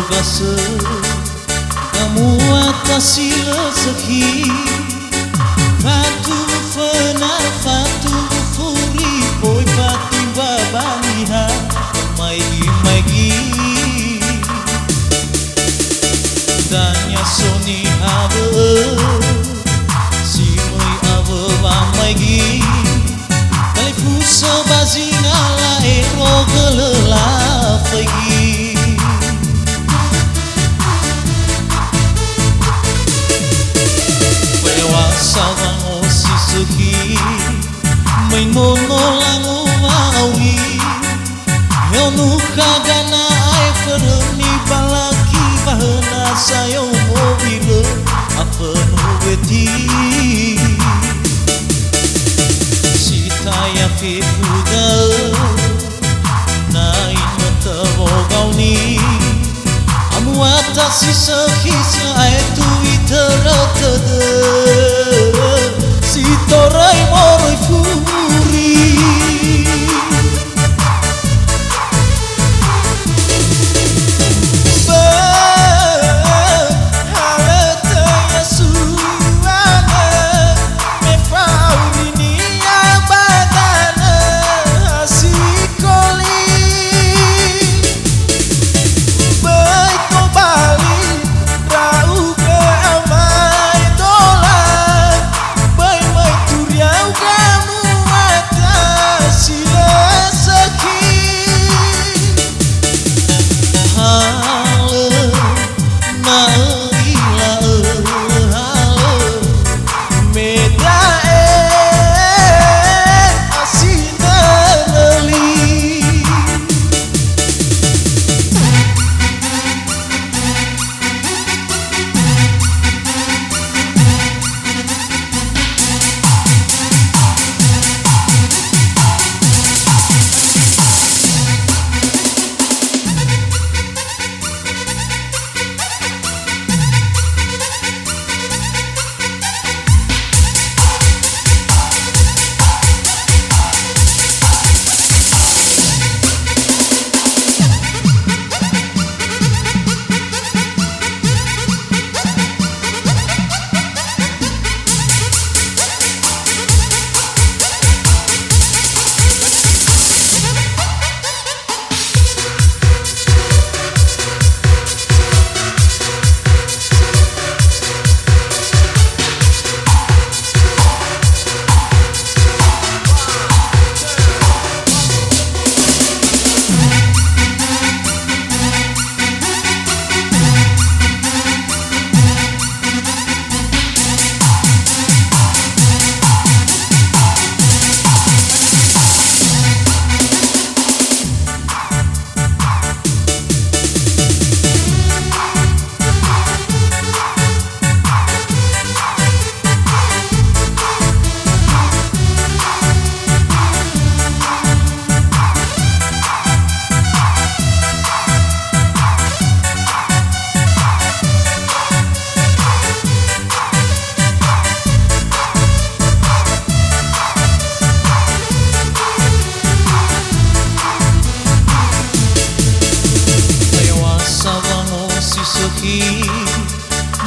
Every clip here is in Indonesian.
gase kamu atasi rezeki fatu fana fatu furi boy pati babaniha maigi danya soni ave si moi ave ba maigi kali puso bazina la ero gelela pagi sawango sisuki may nono lango wawi yonu kagana ay ferni balaki bahana sayo mobile apa nuweti sita ya fifuda na inota bogauni amu atasi sehisa ay tu iteratade si torai moroi furi halete ya suana me fauni ya badana asikoli baik kembali rau ke amai dolar baik turiau kamu atasi rezeki hale na ila hale meda asina reli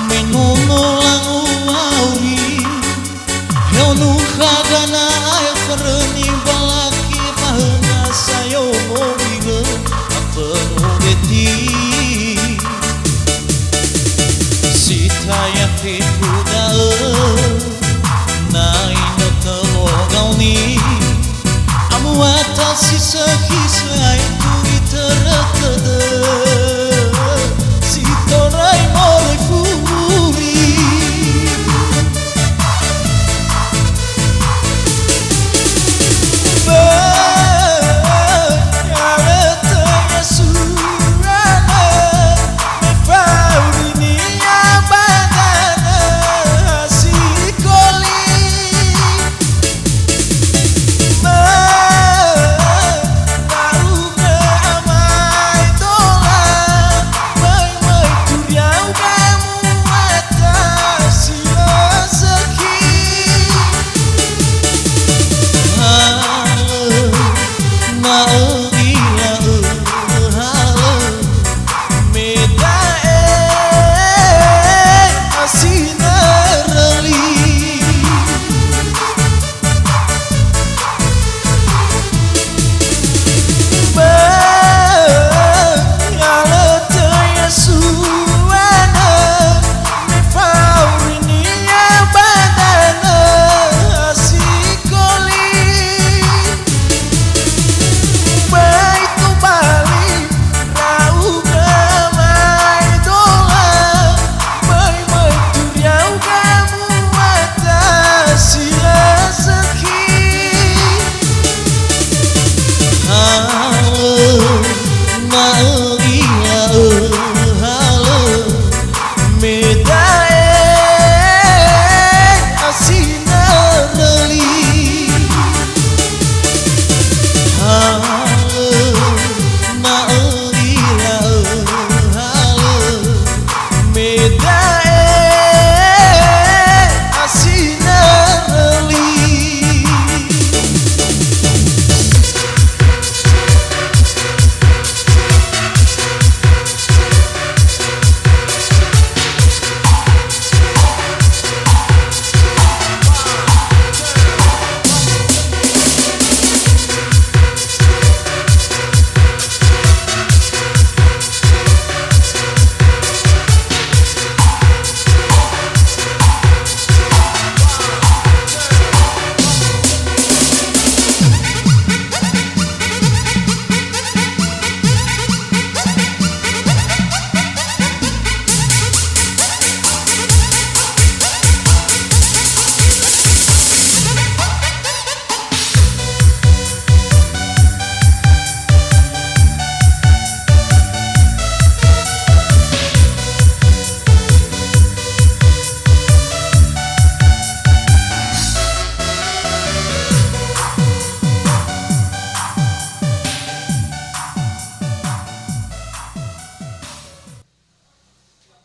menono langu wauri yonu kagana ay ferni balaki bahana sayo mobile apa nubeti sita ya fifuda na inota logauni amu atasi sehisa ay tu iteratade torai moroi furi halete ya suana me fauni ya badana asikoli Beda